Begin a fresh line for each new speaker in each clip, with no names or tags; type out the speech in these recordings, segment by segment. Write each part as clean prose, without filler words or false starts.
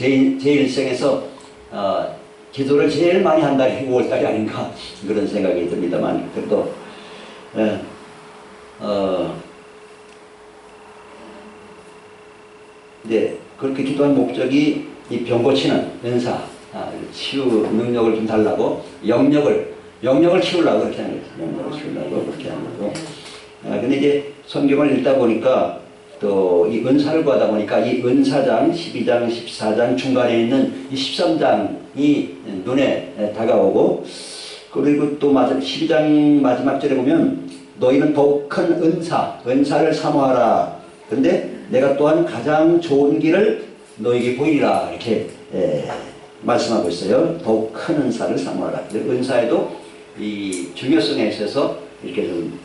제 일생에서 기도를 제일 많이 한 달이 5월달이 아닌가 그런 생각이 듭니다만, 그래도 이제 그렇게 기도한 목적이 이 병 고치는 은사, 치유 능력을 좀 달라고, 영역을 키우려고 그렇게 하는 거죠. 영역을 키우려고 그렇게 하는 거고. 근데 이제 성경을 읽다 보니까 또 이 은사를 구하다 보니까 이 은사장 12장 14장 중간에 있는 이 13장이 눈에 다가오고, 그리고 또 12장 마지막 절에 보면 너희는 더욱 큰 은사를 사모하라. 근데 내가 또한 가장 좋은 길을 너에게 보이리라. 이렇게 말씀하고 있어요. 더욱 큰 은사를 사모하라. 은사에도 이 중요성에 있어서 이렇게 좀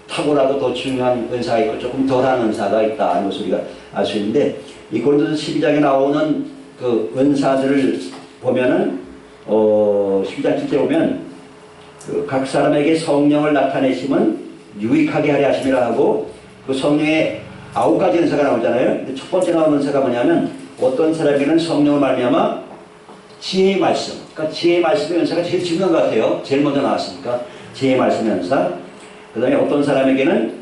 탁월하고 더 중요한 은사가 있고 조금 덜한 은사가 있다 하는 것을 우리가 알 수 있는데, 이 고린도서 12장에 나오는 그 은사들을 보면은 12장 7절 보면 각 사람에게 성령을 나타내심은 유익하게 하려 하심이라 하고, 그 성령의 9가지 은사가 나오잖아요. 근데 첫 번째 나오는 은사가 뭐냐면 어떤 사람에게는 성령을 말미암아 지혜의 말씀, 그러니까 지혜의 말씀의 은사가 제일 중요한 것 같아요. 제일 먼저 나왔으니까 지혜의 말씀의 은사. 그 다음에 어떤 사람에게는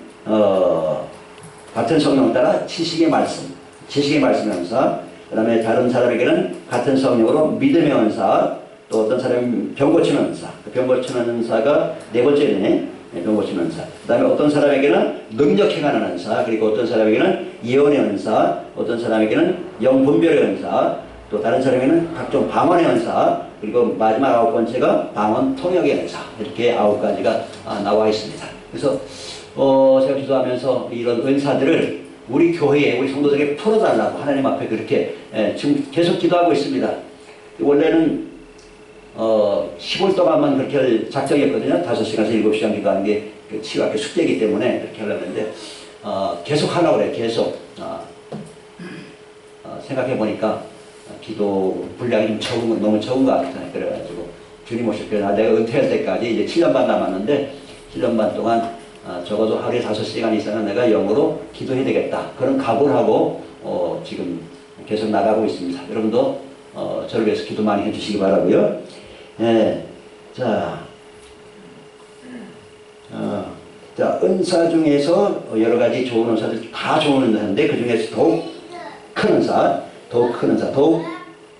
같은 성령을 따라 지식의 말씀의 은사. 그 다음에 다른 사람에게는 같은 성령으로 믿음의 은사. 또 어떤 사람은 병 고치는 은사. 그 병 고치는 은사가 네 번째네. 병 고치는 은사. 그 다음에 어떤 사람에게는 능력 행하는 은사. 그리고 어떤 사람에게는 예언의 은사. 어떤 사람에게는 영 분별의 은사. 또 다른 사람에게는 각종 방언의 은사. 그리고 마지막 9번째가 방언 통역의 은사. 이렇게 9가지가 나와 있습니다. 그래서 제가 기도하면서 이런 은사들을 우리 교회에, 우리 성도들에게 풀어달라고 하나님 앞에 그렇게 지금 계속 기도하고 있습니다. 원래는 10월 동안만 그렇게 할 작정이었거든요. 5시간에서 7시간 기도하는 게 치유학교 숙제이기 때문에 그렇게 하려고 했는데 계속 하려고 그래요. 계속 생각해 보니까 기도 분량이 좀 너무 적은 것 같아요. 그래가지고 주님 오실 때 내가 은퇴할 때까지 이제 7년 반 남았는데 7년 반 동안 적어도 하루에 5시간 이상은 내가 영어로 기도해야 되겠다. 그런 각오를 하고 지금 계속 나가고 있습니다. 여러분도 저를 위해서 기도 많이 해주시기 바라고요. 자, 은사 중에서 여러 가지 좋은 은사들 다 좋은 은사인데 그 중에서 더욱 큰 은사, 더욱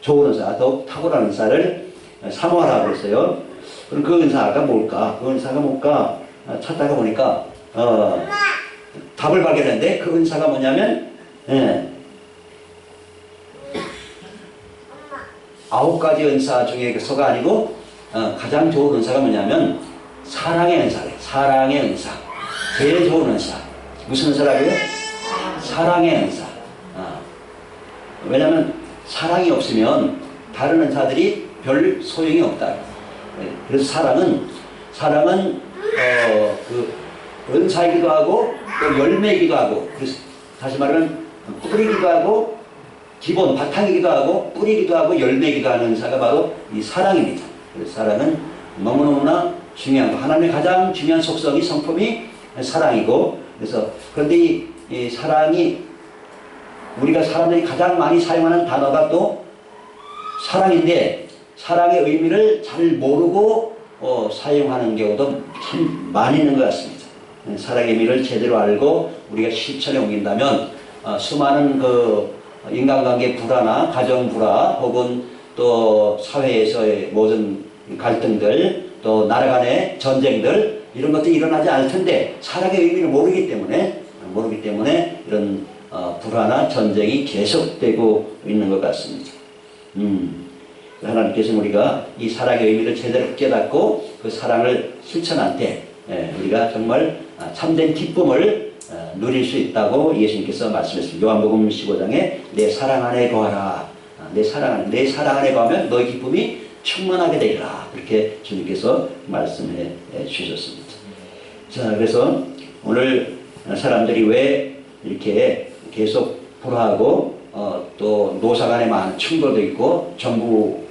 좋은 은사, 더욱 탁월한 은사를 사모하라고 했어요. 그럼 그 은사가 뭘까? 찾다가 보니까 답을 발견했는데 그 은사가 뭐냐면 9가지 은사 중에서가 아니고 가장 좋은 은사가 뭐냐면 사랑의 은사래. 사랑의 은사. 제일 좋은 은사. 무슨 은사라고요? 사랑의 은사. 왜냐하면 사랑이 없으면 다른 은사들이 별 소용이 없다. 그래서 사랑은 그 은사이기도 하고 또 열매이기도 하고, 그래서 다시 말하면 뿌리기도 하고 기본 바탕이기도 하고 뿌리기도 하고 열매이기도 하는 은사가 바로 이 사랑입니다. 그래서 사랑은 너무너무나 중요한 거, 하나님의 가장 중요한 속성이 성품이 사랑이고, 그래서 그런데 이 사랑이 우리가 사람들이 가장 많이 사용하는 단어가 또 사랑인데 사랑의 의미를 잘 모르고 사용하는 경우도 참 많이 있는 것 같습니다. 사랑의 의미를 제대로 알고 우리가 실천에 옮긴다면 수많은 그 인간관계 불화나 가정 불화 혹은 또 사회에서의 모든 갈등들, 또 나라 간의 전쟁들, 이런 것들이 일어나지 않을 텐데 사랑의 의미를 모르기 때문에 이런 불화나 전쟁이 계속되고 있는 것 같습니다. 하나님께서는 우리가 이 사랑의 의미를 제대로 깨닫고 그 사랑을 실천할 때 우리가 정말 참된 기쁨을 누릴 수 있다고 예수님께서 말씀했습니다. 요한복음 15장에 내 사랑 안에 거하라. 내 사랑 안에 거하면 너의 기쁨이 충만하게 되리라. 그렇게 주님께서 말씀해 주셨습니다. 자, 그래서 오늘 사람들이 왜 이렇게 계속 불화하고 또 노사 간에 많은 충돌도 있고 정부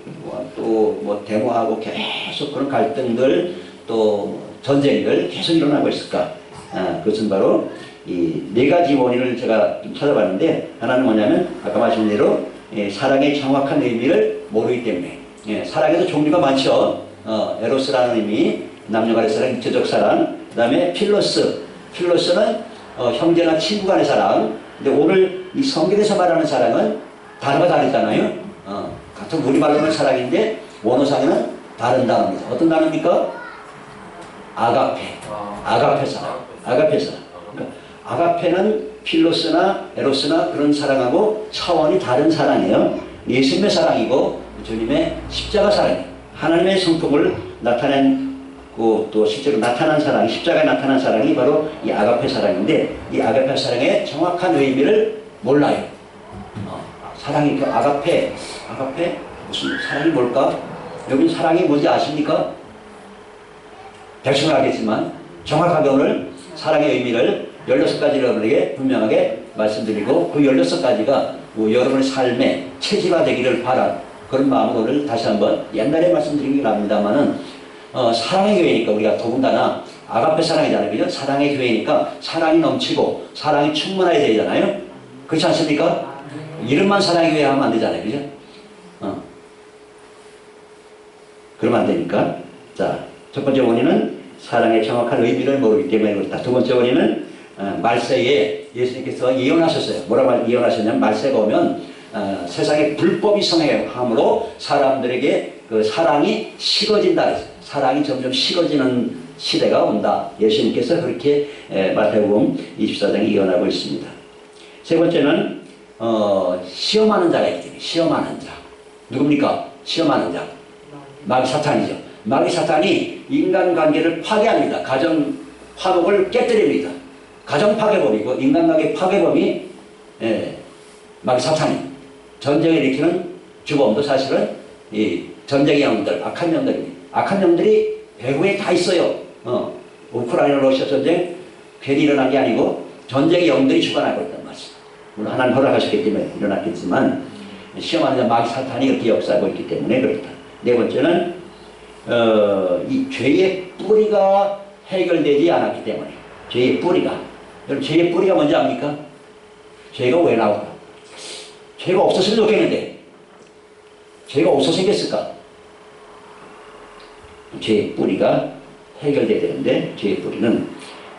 또 뭐 데모하고 계속 그런 갈등들 또 전쟁들 계속 일어나고 있을까? 그것은 바로 이 4가지 원인을 제가 좀 찾아봤는데, 하나는 뭐냐면 아까 말씀드린 대로 사랑의 정확한 의미를 모르기 때문에. 사랑에도 종류가 많죠. 에로스라는 의미, 남녀 간의 사랑, 육체적 사랑. 그 다음에 필로스는 형제나 친구 간의 사랑. 근데 오늘 이 성경에서 말하는 사랑은 단어가 다르잖아요. 같은 우리말로는 사랑인데 원어상에는 다른 단어입니다. 어떤 단어입니까? 아가페 사랑. 그러니까 아가페는 필로스나 에로스나 그런 사랑하고 차원이 다른 사랑이에요. 예수님의 사랑이고 주님의 십자가 사랑이에요. 하나님의 성품을 나타낸 또 실제로 나타난 사랑이, 십자가에 나타난 사랑이 바로 이 아가페 사랑인데, 이 아가페 사랑의 정확한 의미를 몰라요. 사랑이 그 아가페 무슨 사랑이 뭘까? 여러분 사랑이 뭔지 아십니까? 대충 알겠지만 정확하게 오늘 사랑의 의미를 16가지 여러분에게 분명하게 말씀드리고, 그 16가지가 여러분의 삶에 체질화되기를 바란 그런 마음으로 오늘 다시 한번, 옛날에 말씀드린 게 납니다만은 사랑의 교회니까 우리가 더군다나 아가페 사랑이잖아요. 그죠? 사랑의 교회니까 사랑이 넘치고 사랑이 충만해야 되잖아요. 그렇지 않습니까? 이름만 사랑의 교회 하면 안 되잖아요. 그죠? 그러면 안 되니까. 자, 첫 번째 원인은 사랑의 정확한 의미를 모르기 때문에 그렇다. 두 번째 원인은 말세에 예수님께서 예언하셨어요. 뭐라고 예언하셨냐면, 말세가 오면 세상에 불법이 성행함으로 사람들에게 그 사랑이 식어진다 그랬어요. 사랑이 점점 식어지는 시대가 온다. 예수님께서 그렇게 마태복음 24장에 예언하고 있습니다. 세 번째는 시험하는 자가 있기 때문에. 시험하는 자. 누굽니까? 시험하는 자. 마귀 사탄이죠. 마귀 사탄이 인간관계를 파괴합니다. 가정 화목을 깨뜨립니다. 가정 파괴범이고 인간관계 파괴범이 마귀 사탄입니다. 전쟁을 일으키는 주범도 사실은 이 전쟁의 영들, 악한 영들입니다. 악한 영들이 배후에 다 있어요. 우크라이나 러시아 전쟁 괜히 일어난 게 아니고 전쟁의 영들이 주관하고 있다는 말씀. 물론 하나님 허락하셨기 때문에 일어났겠지만, 시험하는 자 마귀 사탄이 그렇게 역사하고 있기 때문에 그렇다. 네 번째는 이 죄의 뿌리가 해결되지 않았기 때문에. 죄의 뿌리가. 여러분, 죄의 뿌리가 뭔지 압니까? 죄가 왜 나올까? 죄가 없었으면 좋겠는데 죄가 없어서 생겼을까? 죄의 뿌리가 해결돼야 되는데, 죄의 뿌리는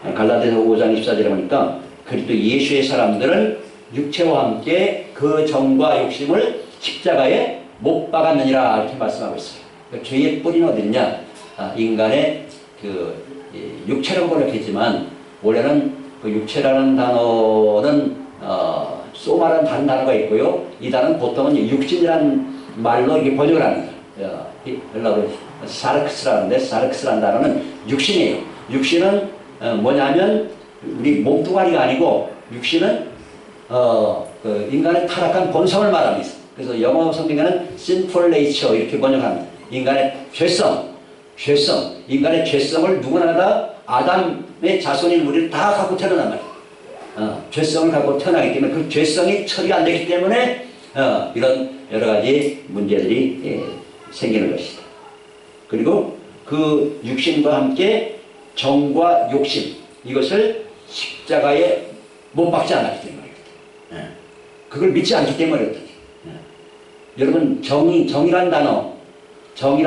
갈라디아서 5장 24절에 보니까 그리스도 예수의 사람들은 육체와 함께 그 정과 욕심을 십자가에 못 박았느니라 이렇게 말씀하고 있어요. 그러니까 죄의 뿌리는 어디냐? 인간의 그 육체라고 번역했지만 원래는 그 육체라는 단어는 소마라는 다른 단어가 있고요. 이 단어는 보통은 육신이라는 말로 이렇게 번역을 합니다. 헬라어로 사르크스라는데, 사르크스라는 단어는 육신이에요. 육신은 뭐냐면 우리 몸뚱아리가 아니고 육신은 그 인간의 타락한 본성을 말합니다. 그래서 영어 성경에는 sinful nature 이렇게 번역합니다. 인간의 죄성, 인간의 죄성을 누구나 다 아담의 자손인 우리를 다 갖고 태어난 말이에요. 죄성을 갖고 태어나기 때문에 그 죄성이 처리가 안 되기 때문에 이런 여러 가지 문제들이 생기는 것이다. 그리고 그 육신과 함께 정과 욕심, 이것을 십자가에 못 박지 않았기 때문에 그렇다. 그걸 믿지 않기 때문에 그렇다. 여러분, 정의란 단어, 정의.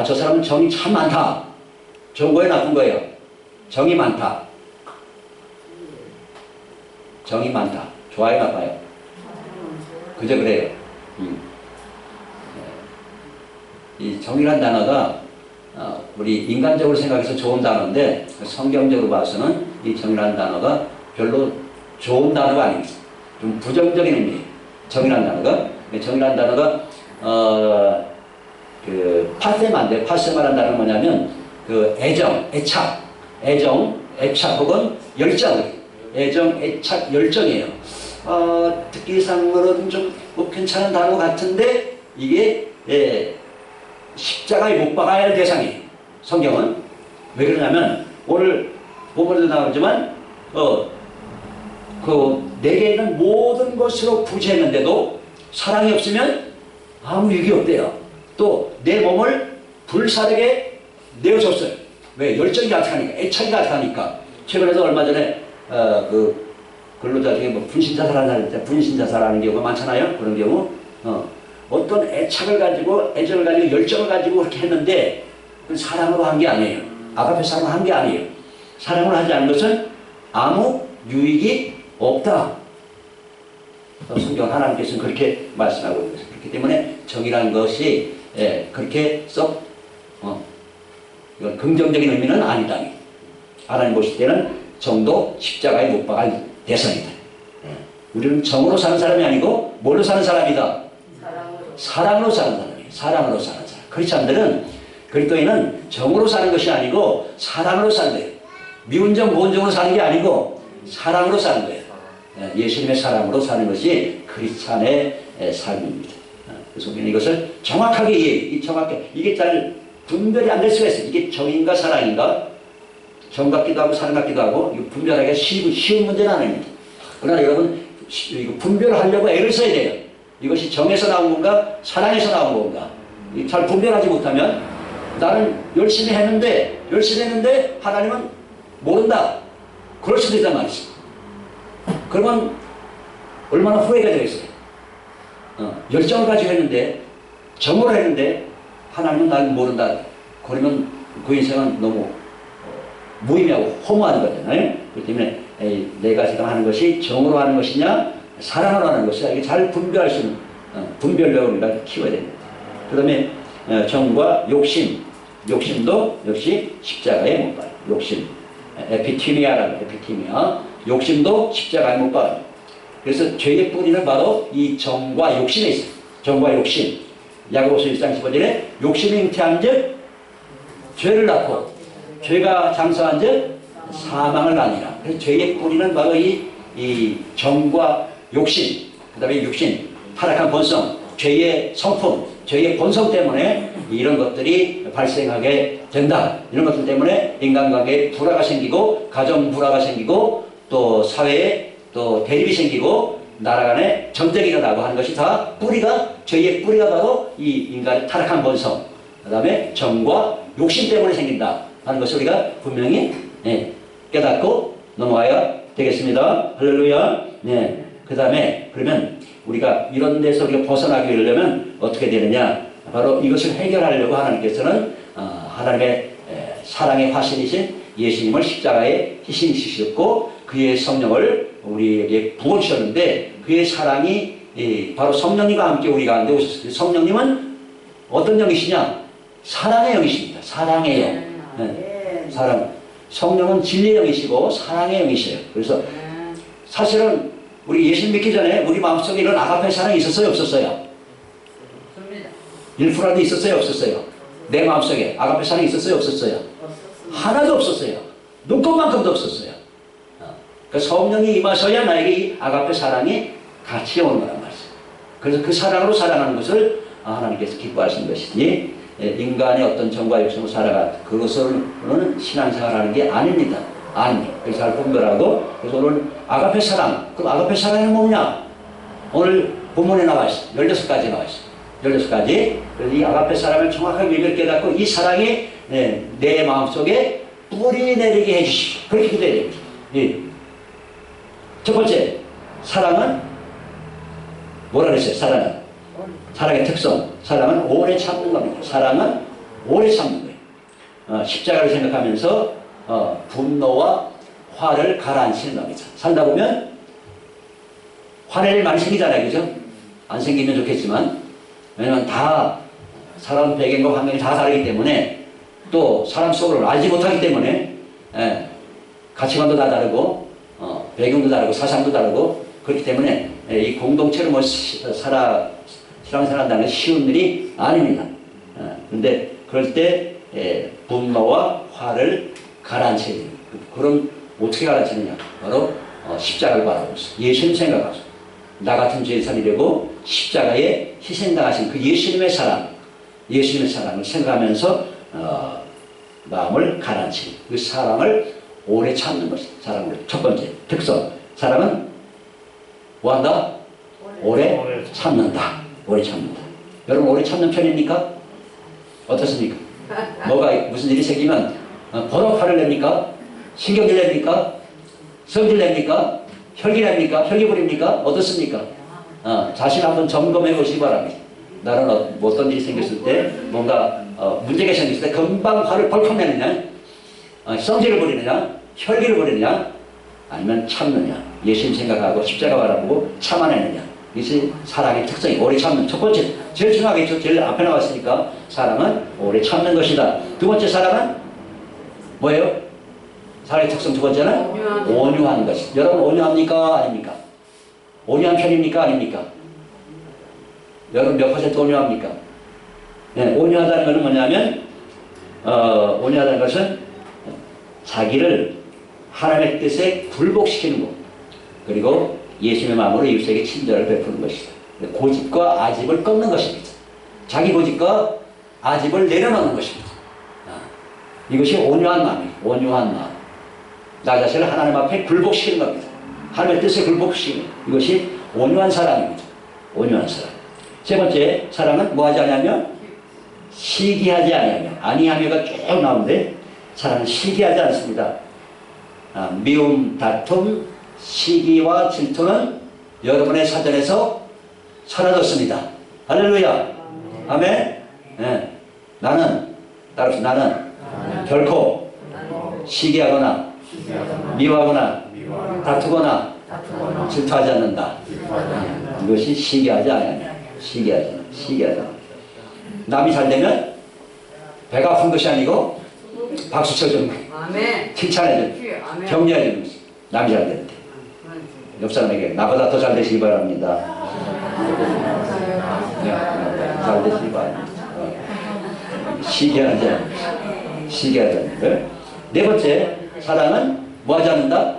저 사람은 정이 참 많다. 좋은 거예요, 나쁜 거예요? 정이 많다. 정이 많다. 좋아요, 나빠요? 그저 그래요. 이 정의란 단어가 우리 인간적으로 생각해서 좋은 단어인데, 성경적으로 봐서는 이 정의란 단어가 별로 좋은 단어가 아닙니다. 좀 부정적인 의미예요. 정의란 단어가 그 파세마인데, 파세마라는 단어는 뭐냐면 그 애정, 애착 혹은 열정, 열정이에요. 듣기상으로는 좀 뭐 괜찮은 단어 같은데 이게 십자가에 못 박아야 할 대상이에요. 성경은 왜 그러냐면, 오늘 본문에도 나오지만 내게 있는 모든 것으로 부지했는데도 사랑이 없으면 아무 유익이 없대요. 또 내 몸을 불사르게 내어줬어요. 왜? 열정이 가득하니까, 애착이 가득하니까. 최근에도 얼마 전에 그 근로자 중에 뭐 분신자살하는 사람 있잖아요. 분신자살하는 경우가 많잖아요. 그런 경우 어떤 애착을 가지고 애정을 가지고 열정을 가지고 그렇게 했는데 그건 사랑으로 한 게 아니에요. 아가페 사랑으로 한 게 아니에요. 사랑으로 하지 않은 것은 아무 유익이 없다. 성경 하나님께서는 그렇게 말씀하고 있습니다. 그렇기 때문에 정이라는 것이 그렇게 썩 이건 긍정적인 의미는 아니다. 하나님 보실 때는 정도 십자가에 못 박을 대상이다. 우리는 정으로 사는 사람이 아니고 뭘로 사는 사람이다. 사랑으로 사는 사람이에요. 사랑으로 사는 사람. 크리스찬들은 그리스도인은 정으로 사는 것이 아니고 사랑으로 사는 거예요. 미운 정, 고운 정으로 사는 게 아니고 사랑으로 사는 거예요. 예수님의 사랑으로 사는 것이 크리스찬의 삶입니다. 그래서 우리는 이것을 정확하게 이게 잘 분별이 안 될 수가 있어요. 이게 정인가 사랑인가? 정 같기도 하고 사랑 같기도 하고 이거 분별하기가 쉬운 문제는 아닙니다. 그러나 여러분 이거 분별을 하려고 애를 써야 돼요. 이것이 정에서 나온 건가 사랑에서 나온 건가 잘 분별하지 못하면 나는 열심히 했는데 하나님은 모른다. 그럴 수도 있단 말이죠. 그러면 얼마나 후회가 되겠어요. 열정을 가지고 했는데 정으로 했는데 하나님은 나를 모른다. 그러면 그 인생은 너무 무의미하고 허무한 거잖아요. 그렇기 때문에 내가 지금 하는 것이 정으로 하는 것이냐 사랑으로 하는 것이냐 이게 잘 분별할 수 있는 분별력을 우리가 키워야 됩니다. 그 다음에 정과 욕심도 역시 십자가에 못 박아요. 욕심 에피티미아라고 에피티미아 욕심도 십자가에 못 박아요. 그래서 죄의 뿌리는 바로 이 정과 욕심에 있어요. 정과 욕심. 야고보서 1장 15절에 욕심이 잉태한 즉 죄를 낳고 죄가 장성한 즉 사망을 낳으니라. 그래서 죄의 뿌리는 바로 이 정과 욕심, 그 다음에 육신, 타락한 본성, 죄의 성품, 죄의 본성 때문에 이런 것들이 발생하게 된다. 이런 것들 때문에 인간관계에 불화가 생기고 가정 불화가 생기고 또 사회에 또 대립이 생기고 나라 간에 전쟁이 일어나고 하는 것이 다 뿌리가 죄의 뿌리가 바로 이 인간의 타락한 본성 그 다음에 정과 욕심 때문에 생긴다 하는 것을 우리가 분명히 깨닫고 넘어가야 되겠습니다. 할렐루야. 네. 그 다음에 그러면 우리가 이런 데서 우리가 벗어나기 위하려면 어떻게 되느냐 바로 이것을 해결하려고 하나님께서는 하나님의 사랑의 화신이신 예수님을 십자가에 희생시켰고 그의 성령을 우리에게 부어주셨는데 그의 사랑이 바로 성령님과 함께 우리 가운데 오셨어요. 성령님은 어떤 영이시냐? 사랑의 영이십니다. 사랑의 영. 네. 사랑. 성령은 진리의 영이시고 사랑의 영이시에요. 그래서 사실은 우리 예수님 믿기 전에 우리 마음속에 이런 아가페 사랑이 있었어요? 없었어요? 1%라도 있었어요? 없었어요? 내 마음속에 아가페 사랑이 있었어요? 없었어요? 하나도 없었어요. 눈꽃만큼도 없었어요. 그러니까 성령이 임하셔야 나에게 이 아가페 사랑이 같이 오는 거란 말이에요. 그래서 그 사랑으로 살아가는 것을 하나님께서 기뻐하시는 것이니 인간의 어떤 정과 욕심으로 살아가 그것으로는 신앙생활하는 게 아닙니다. 아닙니다. 그래서 잘 분별하고 그래서 오늘 아가페 사랑 그럼 아가페 사랑이 뭐냐? 오늘 본문에 나와 있어요. 16가지 나와 있어요. 16가지. 그래서 이 아가페 사랑을 정확하게 의미를 깨닫고 이 사랑이 내 마음속에 뿌리 내리게 해주십시오. 그렇게 기도해야 됩니다. 첫 번째 사랑은 뭐라 그랬어요? 사랑의 특성 사랑은 오래 참는 겁니다. 사랑은 오래 참는 거예요. 십자가를 생각하면서 분노와 화를 가라앉히는 겁니다. 살다 보면 화낼 일 많이 생기잖아요. 그죠? 안 생기면 좋겠지만 왜냐면 다 사람 배경과 환경이 다 다르기 때문에 또 사람 속을 알지 못하기 때문에 가치관도 다 다르고 배경도 다르고 사상도 다르고 그렇기 때문에 이 공동체로 뭐 신앙생활한다는 게 쉬운 일이 아닙니다. 그런데 그럴 때 분노와 화를 가라앉혀야 됩니다. 그럼 어떻게 가라앉히느냐? 바로 십자가를 바라보고 예수님 생각하고 나 같은 죄의 살이려고 십자가에 희생당하신 그 예수님의 사랑을 생각하면서 마음을 가라앉히는 그 사랑을 오래 참는 것입니다. 사랑을 첫 번째 특성 사랑은 뭐한다? 오래 참는다. 오래 참는다. 여러분 오래 참는 편입니까? 어떻습니까? 뭐가 무슨 일이 생기면 버럭 화를 냅니까? 신경질 냅니까? 성질 냅니까? 혈기랍니까? 혈기부립니까? 어떻습니까? 자신 한번 점검해 보시기 바랍니다. 나는 어떤 일이 생겼을 때 뭔가 문제가 생겼을 때 금방 화를 벌컥 내느냐, 성질을 부리느냐, 혈기를 부리느냐, 아니면 참느냐, 예수님 생각하고 십자가 바라보고 참아내느냐. 이것이 사랑의 특성이 오래 참는 첫 번째, 제일 중요하겠죠. 제일 앞에 나왔으니까 사랑은 오래 참는 것이다. 두 번째 사랑은 뭐예요? 사랑의 특성 두 번째는 온유한 것. 여러분 온유합니까? 아닙니까? 온유한 편입니까? 아닙니까? 여러분 몇 퍼센트 온유합니까? 네, 온유하다는 것은 뭐냐면 온유하다는 것은 자기를 하나님의 뜻에 굴복시키는 것, 그리고 예수님의 마음으로 이웃에게 친절을 베푸는 것이다. 고집과 아집을 꺾는 것입니다. 자기 고집과 아집을 내려놓는 것입니다. 이것이 온유한 마음이에요. 온유한 마음. 나 자신을 하나님 앞에 굴복시키는 겁니다. 하나님의 뜻에 굴복시키는 이것이 온유한 사랑입니다. 온유한 사랑. 세 번째 사랑은 뭐 하지 않냐면 시기하지 아니하며, 아니하며가 쭉 나오는데 사랑은 시기하지 않습니다. 미움, 다툼, 시기와 질투는 여러분의 사전에서 사라졌습니다. 할렐루야. 아멘. 네. 나는 결코 시기하거나 미워하거나 다투거나 질투하지 않는다. 이것이 시기하지 않느냐. 시기하지 않아. 남이 잘 되면 배가 아픈 것이 아니고 박수 쳐주는 거, 칭찬해주는 거, 격려해주는 거. 남이 잘 되는데 옆 사람에게 나보다 더 잘 되시기 바랍니다. 잘 되시기 바랍니다. 시기하지 않는 거. 네 번째 사랑은 뭐 하지 않는다?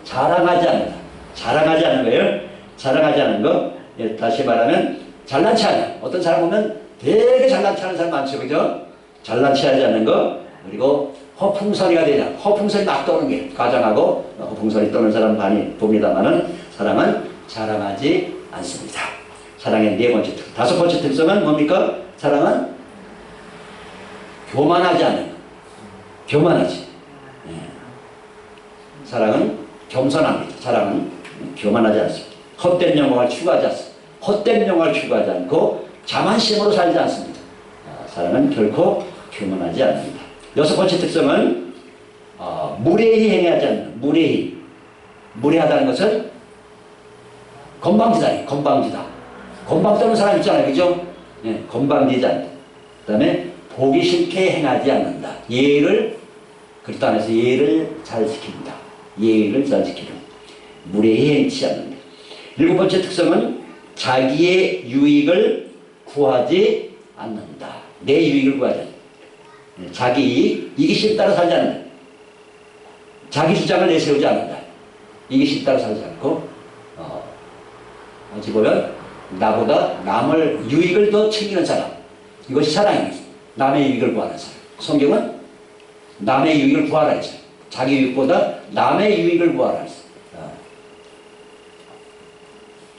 자랑하지 않는다. 자랑하지 않는 거예요. 자랑하지 않는 거. 예, 다시 말하면 잘난 체 하냐. 어떤 사람 보면 되게 잘난 체 하는 사람 많죠. 그죠? 잘난 체 하지 않는 거. 그리고 허풍소리가 되냐. 허풍소리 막 떠는 게 가장하고 허풍소리 떠는 사람 많이 봅니다만은 사랑은 자랑하지 않습니다. 사랑의 네 번째 특성. 다섯 번째 특성은 뭡니까? 사랑은 교만하지 않는 거. 교만하지. 예. 사랑은 겸손합니다. 사랑은 교만하지 않습니다. 헛된 영광을 추구하지 않습니다. 헛된 영광을 추구하지 않고 자만심으로 살지 않습니다. 사랑은 결코 교만하지 않습니다. 여섯 번째 특성은 무례히 행하지 않는. 무례하다는 것은 건방지다. 건방 떠는 사람 있잖아요. 그죠? 네, 건방지지 않다. 그 다음에 보기 싫게 행하지 않는다. 그렇다 안에서 예의를 잘 지킨다. 예의를 잘 지키는. 무례히 행치 않는다. 일곱 번째 특성은 자기의 유익을 구하지 않는다. 내 유익을 구하지 않는다. 자기 이기심 따라 살지 않는다. 자기 주장을 내세우지 않는다. 이기심 따라 살지 않고 어찌 보면 나보다 남을 유익을 더 챙기는 사람, 이것이 사랑입니다. 남의 유익을 구하는 사람. 성경은 남의 유익을 구하라 했어요. 자기 유익보다 남의 유익을 구하라 했어요.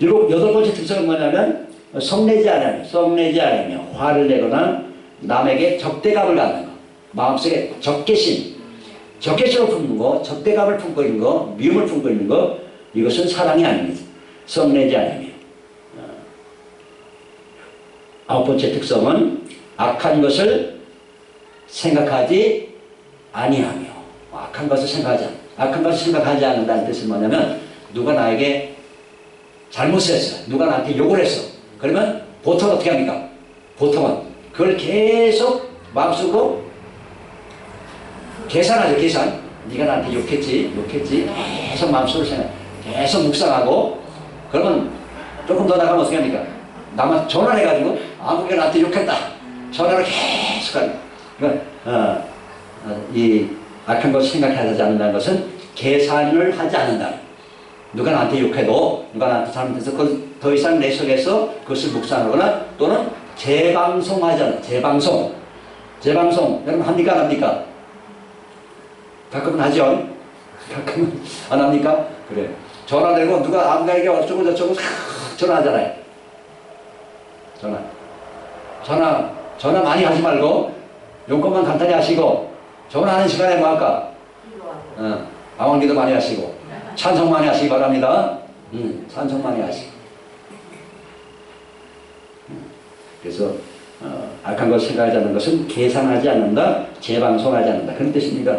여덟 번째 특성은 뭐냐면 성내지 않으며 화를 내거나 남에게 적대감을 갖는 것. 마음속에 적개심을 품는 것, 적대감을 품고 있는 것, 미움을 품고 있는 것, 이것은 사랑이 아닙니다. 성내지 않으며. 아홉 번째 특성은 악한 것을 생각하지 아니하며. 악한 것을 생각하지 않는다는 뜻은 뭐냐면 누가 나에게 잘못했어. 누가 나한테 욕을 했어. 그러면 보통 어떻게 합니까? 보통은 그걸 계속 마음속으로 계산하죠. 계산. 네가 나한테 욕했지. 계속 마음속으로 생각. 계속 묵상하고. 그러면 조금 더 나가면 어떻게 합니까? 나만 전화해가지고 아무개 나한테 욕했다. 전화를 계속 하는. 그러니까 이 악한 것을 생각하지 않는다는 것은 계산을 하지 않는다. 누가 나한테 욕해도, 누가 나한테 잘못해서 더 이상 내 속에서 그것을 묵상하거나 또는 재방송하잖아. 재방송. 여러분 합니까? 안 합니까? 가끔은 하죠? 가끔은 안 합니까? 그래. 전화 내고 누가 아무에게 어쩌고 저쩌고 전화하잖아요. 전화 많이 하지 말고 용건만 간단히 하시고 전화하는 시간에 뭐 할까? 방언기도 많이 하시고 찬송 많이 하시기 바랍니다. 찬송 많이 하시고. 그래서 악한 것을 생각하지 않는 것은 계산하지 않는다, 재방송하지 않는다, 그런 뜻입니다.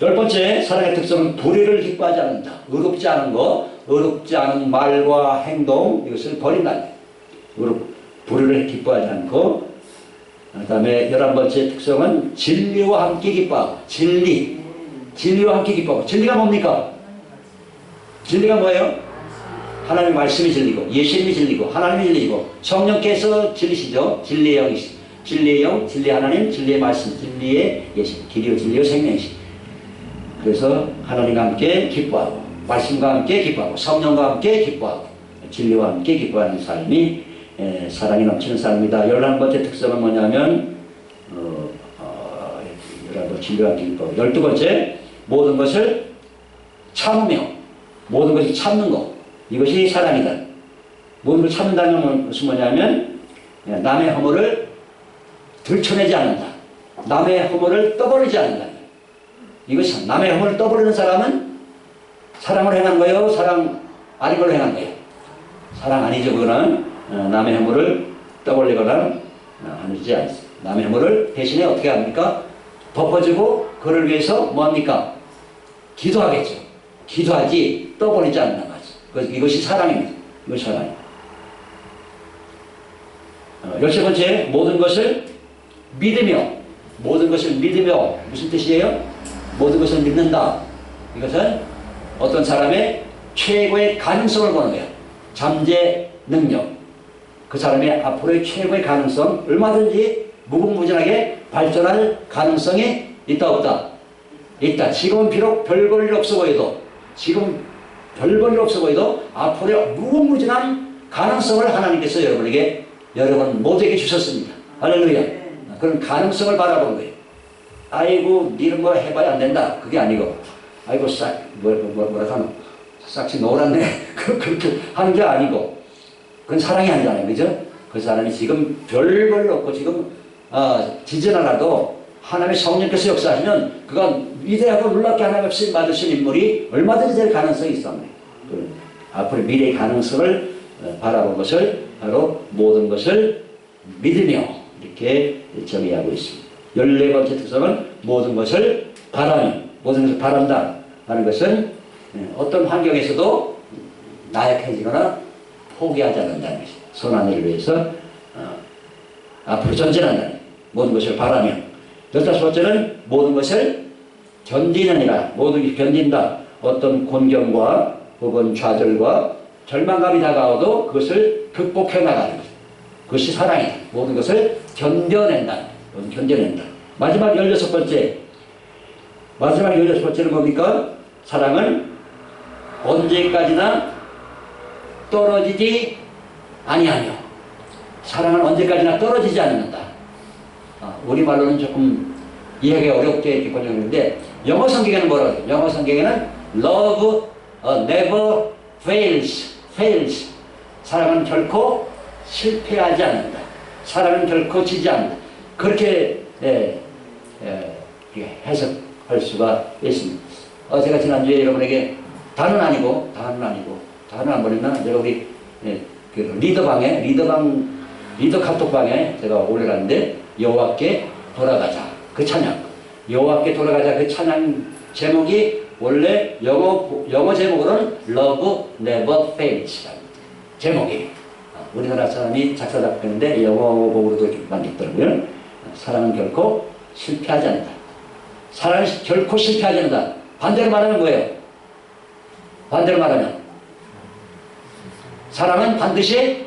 10번째, 사랑의 특성은 불의를 기뻐하지 않는다. 의롭지 않은 것, 의롭지 않은 말과 행동, 이것을 버린다. 불의를 기뻐하지 않고, 그 다음에 11번째 특성은 진리와 함께 기뻐하고. 진리와 함께 기뻐하고. 진리가 뭡니까? 진리가 뭐예요? 하나님의 말씀이 진리고, 예수님이 진리고, 하나님이 진리고, 성령께서 진리시죠. 진리의 영이시죠. 진리의 영, 진리의 하나님, 진리의 말씀, 진리의 예수, 길이요 진리요 생명이시죠. 그래서 하나님과 함께 기뻐하고, 말씀과 함께 기뻐하고, 성령과 함께 기뻐하고, 진리와 함께 기뻐하는 삶이 사랑이 넘치는 삶입니다. 11번째 특성은 뭐냐면 11번째 진리와 함께 기뻐하고, 12번째 모든 것을 참으며, 모든 것을 참는 것, 이것이 사랑이다. 모든 걸 참는다는 것은 뭐냐면 남의 허물을 들춰내지 않는다. 남의 허물을 떠버리지 않는다. 이것이 남의 허물을 떠버리는 사람은 사랑을 행한 거예요? 사랑 아닌 걸로 행한 거예요? 사랑 아니죠. 그거는 남의 허물을 떠벌리거나 하지 않습니다. 남의 허물을 대신에 어떻게 합니까? 덮어주고 그를 위해서 뭐합니까? 기도하겠죠. 기도하지 떠버리지 않는 거죠. 이것이 사랑입니다. 이것이 사랑입니다. 13번째, 모든 것을 믿으며, 모든 것을 믿으며, 무슨 뜻이에요? 모든 것을 믿는다. 이것은 어떤 사람의 최고의 가능성을 보는 거예요. 잠재 능력. 그 사람의 앞으로의 최고의 가능성, 얼마든지 무궁무진하게 발전할 가능성이 있다, 없다? 있다. 지금은 비록 별 볼 일 없어 보여도, 별 볼 일 없어 보여도 앞으로 무궁무진한 가능성을 하나님께서 여러분 모두에게 주셨습니다. 할렐루야. 그런 가능성을 바라보는 거예요. 아이고 니는 뭐 해봐야 안 된다. 그게 아니고 아이고 뭐라 하노 싹지 노랗네. 그렇게 하는 게 아니고, 그건 사랑이 아니잖아요. 그죠? 그 사람이 지금 별 볼 일 없고 지금 지지나라도 하나님의 성령께서 역사하시면 그가 위대하고 놀랍게 하나님 없이 만드신 인물이 얼마든지 될 가능성이 있습니다. 앞으로 미래의 가능성을 바라본 것을 바로 모든 것을 믿으며 이렇게 정의하고 있습니다. 14번째 특성은 모든 것을 바라며, 모든 것을 바란다 하는 것은 어떤 환경에서도 나약해지거나 포기하지 않는다는 것입니다. 선한 일을 위해서 앞으로 전진한다는, 모든 것을 바라며. 15번째는 모든 것을 견디느니라. 모든 것을 견딘다. 어떤 곤경과 혹은 좌절과 절망감이 다가와도 그것을 극복해 나가는 것. 그것이 사랑이다. 모든 것을 견뎌낸다. 견뎌낸다. 마지막 16번째. 마지막 16번째는 뭡니까? 사랑은 언제까지나 떨어지지 아니하며. 사랑은 언제까지나 떨어지지 않는다. 우리말로는 조금 이해하기가 어렵게 번역했는데 영어 성경에는 뭐라고 해요? 영어 성경에는 love never fails. 사랑은 결코 실패하지 않는다. 사랑은 결코 지지 않는다. 그렇게 해석할 수가 있습니다. 제가 지난주에 여러분에게 다는 안 보냈나? 제가 우리 그 리더 카톡방에 제가 올려놨는데 여호와께 돌아가자. 그 찬양. 여호와께 돌아가자. 그 찬양 제목이 원래 영어 제목으로는 Love Never Fails. 제목이. 우리나라 사람이 작사 작곡했는데 영어곡으로도 이렇게 만들더라고요. 사랑은 결코 실패하지 않는다. 사랑은 결코 실패하지 않는다. 반대로 말하면 뭐예요? 반대로 말하면 사랑은 반드시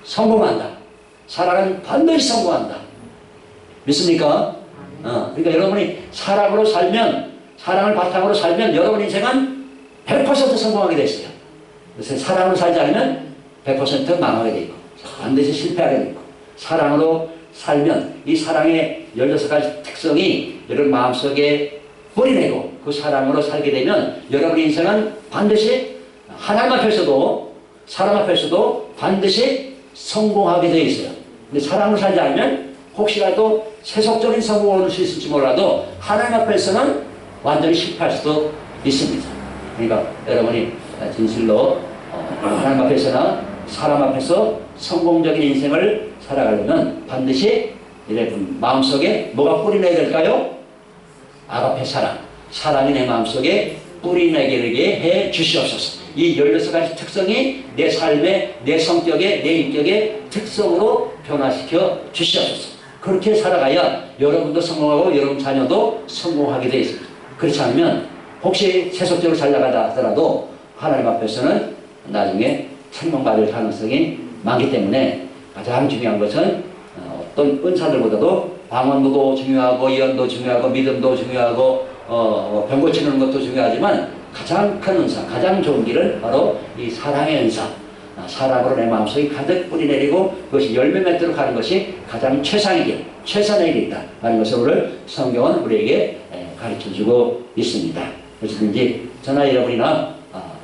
성공한다. 사랑은 반드시 성공한다. 믿습니까? 그러니까 여러분이 사랑으로 살면, 사랑을 바탕으로 살면 여러분 인생은 100% 성공하게 돼 있어요. 그래서 사랑으로 살지 않으면 100% 망하게 돼 있고 반드시 실패하게 돼 있고, 사랑으로 살면 이 사랑의 16가지 특성이 여러분 마음속에 뿌리내고 그 사랑으로 살게 되면 여러분 인생은 반드시 하나님 앞에서도 사람 앞에서도 반드시 성공하게 되어 있어요. 근데 사랑으로 살지 않으면 혹시라도 세속적인 성공을 얻을 수 있을지 몰라도 하나님 앞에서는 완전히 실패할 수도 있습니다. 그러니까 여러분이 진실로 하나님 앞에서나 사람 앞에서 성공적인 인생을 살아가려면 반드시 여러분 마음속에 뭐가 뿌리내야 될까요? 아가페 사랑. 사랑이 내 마음속에 뿌리내게 해 주시옵소서. 이 16가지 특성이 내 삶의, 내 성격의, 내 인격의 특성으로 변화시켜 주시옵소서. 그렇게 살아가야 여러분도 성공하고 여러분 자녀도 성공하게 되어 있습니다. 그렇지 않으면 혹시 세속적으로 잘 나가다 하더라도 하나님 앞에서는 나중에 책망받을 가능성이 많기 때문에 가장 중요한 것은 어떤 은사들보다도 방언도 중요하고 예언도 중요하고 믿음도 중요하고 병 고치는 것도 중요하지만 가장 큰 은사, 가장 좋은 길은 바로 이 사랑의 은사. 사랑으로 내 마음속에 가득 뿌리내리고 그것이 열매 맺도록 하는 것이 가장 최상의 길, 최선의 길이다 하는 것을 오늘 성경은 우리에게 가르쳐주고 있습니다. 어찌든지 저나 여러분이나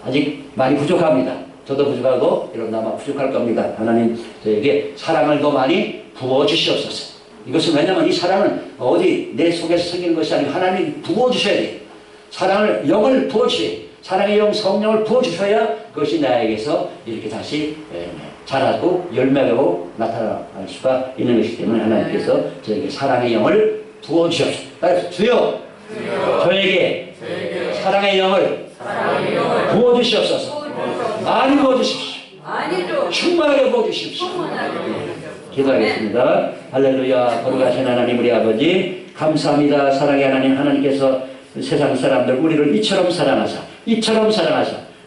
아직 많이 부족합니다. 저도 부족하고 여러분 아마 부족할 겁니다. 하나님 저에게 사랑을 더 많이 부어주시옵소서. 이것은 왜냐하면 이 사랑은 어디 내 속에서 생기는 것이 아니고 하나님이 부어주셔야 돼요. 사랑을 영을 부어주셔야 돼요. 사랑의 영 성령을 부어주셔야 그것이 나에게서 이렇게 다시 자라고 열매되고 나타날 수가 있는 것이기 때문에 하나님께서 저에게 사랑의 영을 부어주십시오. 따라서 주여 저에게 사랑의 영을 부어주시옵소서. 많이 부어주십시오. 충만하게 부어주십시오. 기도하겠습니다. 할렐루야. 거룩하신 하나님 우리 아버지 감사합니다. 사랑의 하나님, 하나님께서 세상 사람들 우리를 이처럼 사랑하사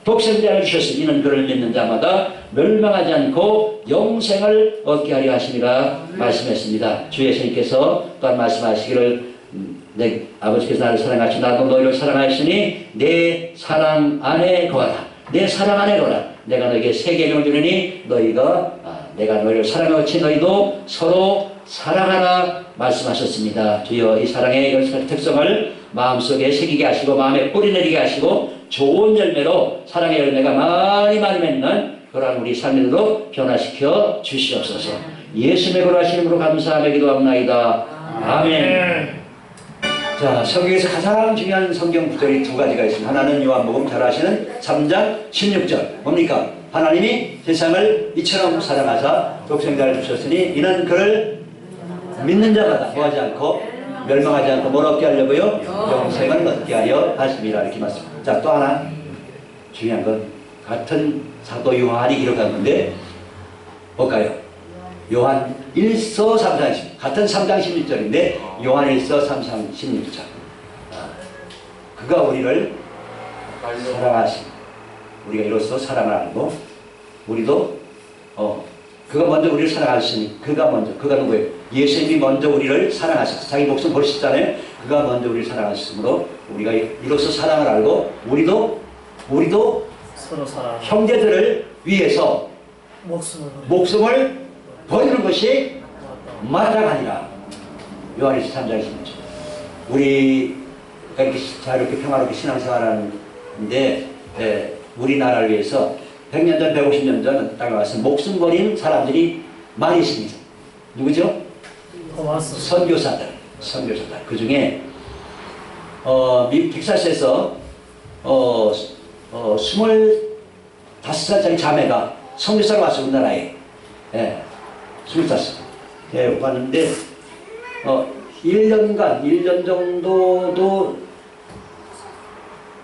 독생자를 주셨으니 이는 그를 믿는 자마다 멸망하지 않고 영생을 얻게 하려 하심이라 말씀했습니다. 주 예수님께서 또한 말씀하시기를 내 아버지께서 나를 사랑하시 나도 너희를 사랑하였으니 내 사랑 안에 거하라. 내 사랑 안에 거하라. 내가 너에게 새 계명을 주느니 너희가 내가 너희를 사랑하듯이 너희도 서로 사랑하라 말씀하셨습니다. 주여 이 사랑의 열쇠 특성을 마음속에 새기게 하시고 마음에 뿌리내리게 하시고 좋은 열매로 사랑의 열매가 많이 맺는 그러한 우리 삶으로 변화시켜 주시옵소서. 예수님의 거룩하신 이름으로 감사하며 기도합나이다. 아멘. 자, 성경에서 가장 중요한 성경 구절이 두 가지가 있습니다. 하나는 요한복음 잘 아시는 3장 16절. 뭡니까? 하나님이 세상을 이처럼 사랑하사 독생자를 주셨으니 이는 그를 믿는 자마다 구하지 않고 멸망하지 않고 뭘 얻게 하려고요? 영생을 얻게 하려 하심이라 이렇게 말씀합니다. 자, 또 하나 중요한 건 같은 사도 요한이 기록한 건데 볼까요? 요한 1서 3장 16 같은 3장 16절인데 요한 1서 3장 16절 그가 우리를 사랑하신 우리가 이로써 사랑을 알고 우리도 그가 먼저 우리를 사랑하셨으니 그가 누구예요? 예수님이 먼저 우리를 사랑하셨어. 자기 목숨 버리셨잖아요. 그가 먼저 우리를 사랑하셨으므로 우리가 이로써 사랑을 알고 우리도
서로 사랑
형제들을 위해서 목숨을 버리는 것이 마땅하니라. 요한일서 3장 16절. 우리가 이렇게 자유롭게 평화롭게 신앙생활하는데 우리나라를 위해서 100년 전, 150년 전 땅에 와서 목숨 버린 사람들이 많이 있습니다. 누구죠? 선교사들. 그 중에 미국 텍사스에서 25살짜리 자매가 선교사로 왔어요. 우리나라에. 25살. 왔는데 1년 정도도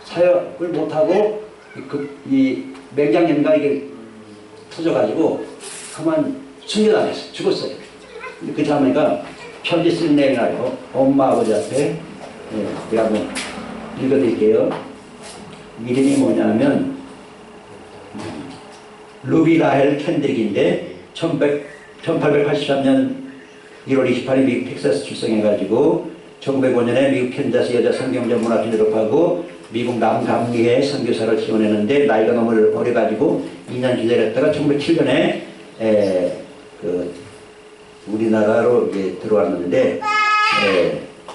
사역을 못하고 이 맹장염가 이게 터져가지고 그만 숨겨당했어요. 죽었어요. 그 자매가 편지 쓰는 내용을 알고 엄마 아버지 앞에 제가 한번 읽어드릴게요. 이름이 뭐냐면 루비 라헬 캔드릭인데 1883년 1월 28일 미국 텍사스 출생해가지고 1905년에 미국 캔자스 여자 성경전문학교 졸업하고 미국 남감리에 선교사를 지원했는데 나이가 너무 어려가지고 2년 기다렸다가 1907년에 우리나라로 이제 들어왔는데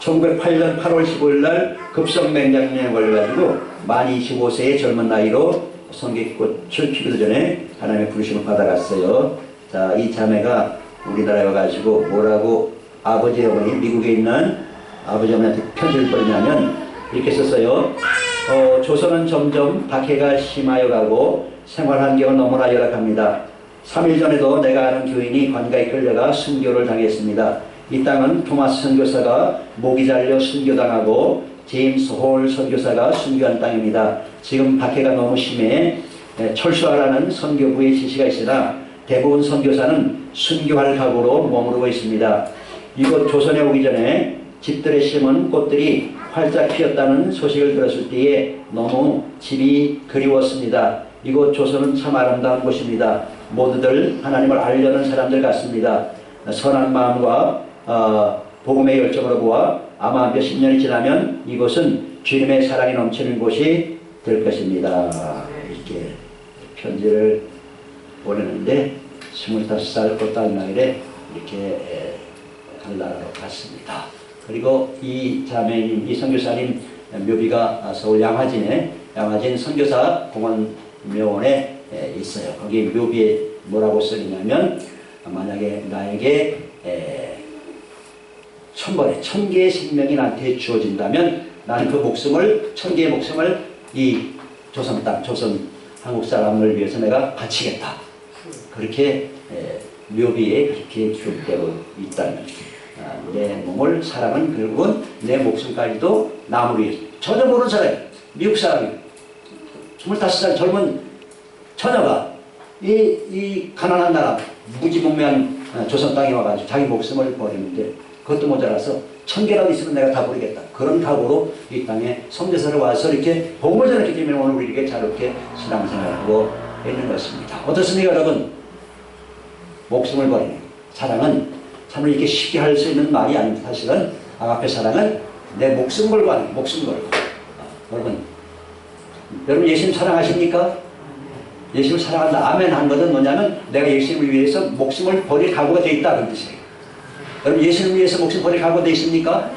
1908년 8월 15일 날 급성맹장염에 걸려가지고 만 25세의 젊은 나이로 성경꽃을 피기도 전에 하나님의 부르심을 받아갔어요. 자, 이 자매가 우리나라에 와가지고 뭐라고 아버지 어머니 미국에 있는 아버지 어머니한테 편지를 보내냐면 이렇게 썼어요. 조선은 점점 박해가 심하여 가고 생활 환경은 너무나 열악합니다. 3일 전에도 내가 아는 교인이 관가에 끌려가 순교를 당했습니다. 이 땅은 토마스 선교사가 목이 잘려 순교당하고 제임스 홀 선교사가 순교한 땅입니다. 지금 박해가 너무 심해 철수하라는 선교부의 지시가 있으나 대부분 선교사는 순교할 각오로 머무르고 있습니다. 이곳 조선에 오기 전에 집들에 심은 꽃들이 활짝 피었다는 소식을 들었을 때에 너무 집이 그리웠습니다. 이곳 조선은 참 아름다운 곳입니다. 모두들 하나님을 알려는 사람들 같습니다. 선한 마음과 복음의 열정으로 보아 아마 몇십 년이 지나면 이곳은 주님의 사랑이 넘치는 곳이 될 것입니다. 이렇게 편지를 보내는데 25살 꽃달 나일에 이렇게 갈라로 갔습니다. 그리고 이 자매님, 이 선교사님 묘비가 서울 양화진 선교사 공원 묘원에 있어요. 거기 묘비에 뭐라고 써있냐면 만약에 나에게 1000개의 생명이 나한테 주어진다면 나는 그 목숨을 1000개의 목숨을 이 조선 땅, 조선 한국 사람을 위해서 내가 바치겠다. 그렇게 묘비에 그렇게 기록되고 있다는 내 몸을 사랑은 결국은 내 목숨까지도 남을 위해서 전혀 모르는 사람이 미국 사람이 25살 젊은 처녀가 이 가난한 나라 무지몽매한 조선 땅에 와가지고 자기 목숨을 버리는데 그것도 모자라서 1000개라도 있으면 내가 다 버리겠다. 그런 각오로 이 땅에 선교사를 와서 이렇게 복음을 전했기 때문에 오늘 우리 이렇게 자유롭게 신앙생활하고 있는 것입니다. 어떻습니까 여러분? 목숨을 버리는 사랑은 참 이렇게 쉽게 할 수 있는 말이 아닙니다. 사실은 아가페 사랑은 내 목숨 걸고 하는 거예요. 목숨 걸고. 여러분 예수님 사랑하십니까? 예수님을 사랑한다. 아멘 한 것은 뭐냐면 내가 예수님을 위해서 목숨을 버릴 각오가 되어 있다. 그런 뜻이에요. 여러분 예수님을 위해서 목숨 버릴 각오가 되어 있습니까?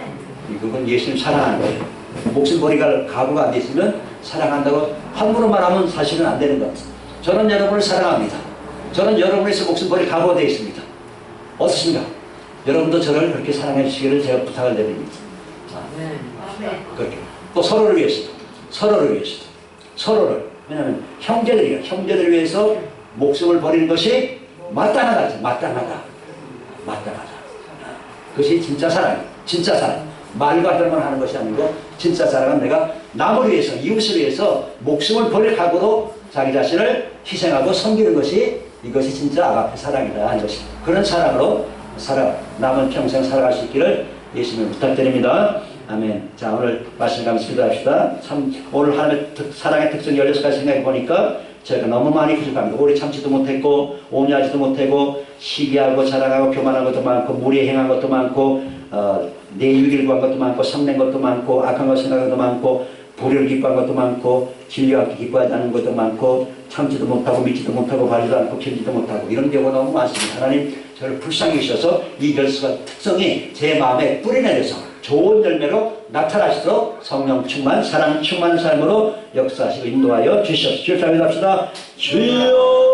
그건 예수님 사랑하는 거예요. 목숨 버릴 각오가 안 되어 있으면 사랑한다고 함부로 말하면 사실은 안 되는 것 같아요. 저는 여러분을 사랑합니다. 저는 여러분을 위해서 목숨 버릴 각오가 되어 있습니다. 어떻습니까? 여러분도 저를 그렇게 사랑해 주시기를 제가 부탁을 드립니다. 그렇게. 또 서로를 위해서도. 서로를. 왜냐하면 형제들을 위해서 목숨을 버리는 것이 마땅하다. 그것이 진짜 사랑. 말과 혈만 하는 것이 아니고 진짜 사랑은 내가 남을 위해서, 이웃을 위해서 목숨을 버릴 각오로 자기 자신을 희생하고 섬기는 것이 이것이 진짜 아가페 사랑이다 하는 것입니다. 그런 사랑으로 남은 평생 살아갈 수 있기를 예수님 부탁드립니다. 아멘. 자, 오늘 말씀 가면서 기도합시다. 참 오늘 하나님의 사랑의 특성 16가지 생각해 보니까 저희가 너무 많이 부족합니다. 오래 참지도 못했고 온유하지도 못하고 시기하고 자랑하고 교만한 것도 많고 무리에 행한 것도 많고 내 유익을 구한 것도 많고 성낸 것도 많고 악한 것 생각한 것도 많고 불의를 기뻐한 것도 많고 진리와 함께 기뻐하지 않는 것도 많고 참지도 못하고 믿지도 못하고 바르지도 않고 견지도 못하고 이런 경우가 너무 많습니다. 하나님 저를 불쌍히 주셔서 이 특성이 제 마음에 뿌리내려서 좋은 열매로 나타나시도록 성령 충만, 사랑 충만한 삶으로 역사하시고 인도하여 주시옵소서. 주여 기도합시다. 주여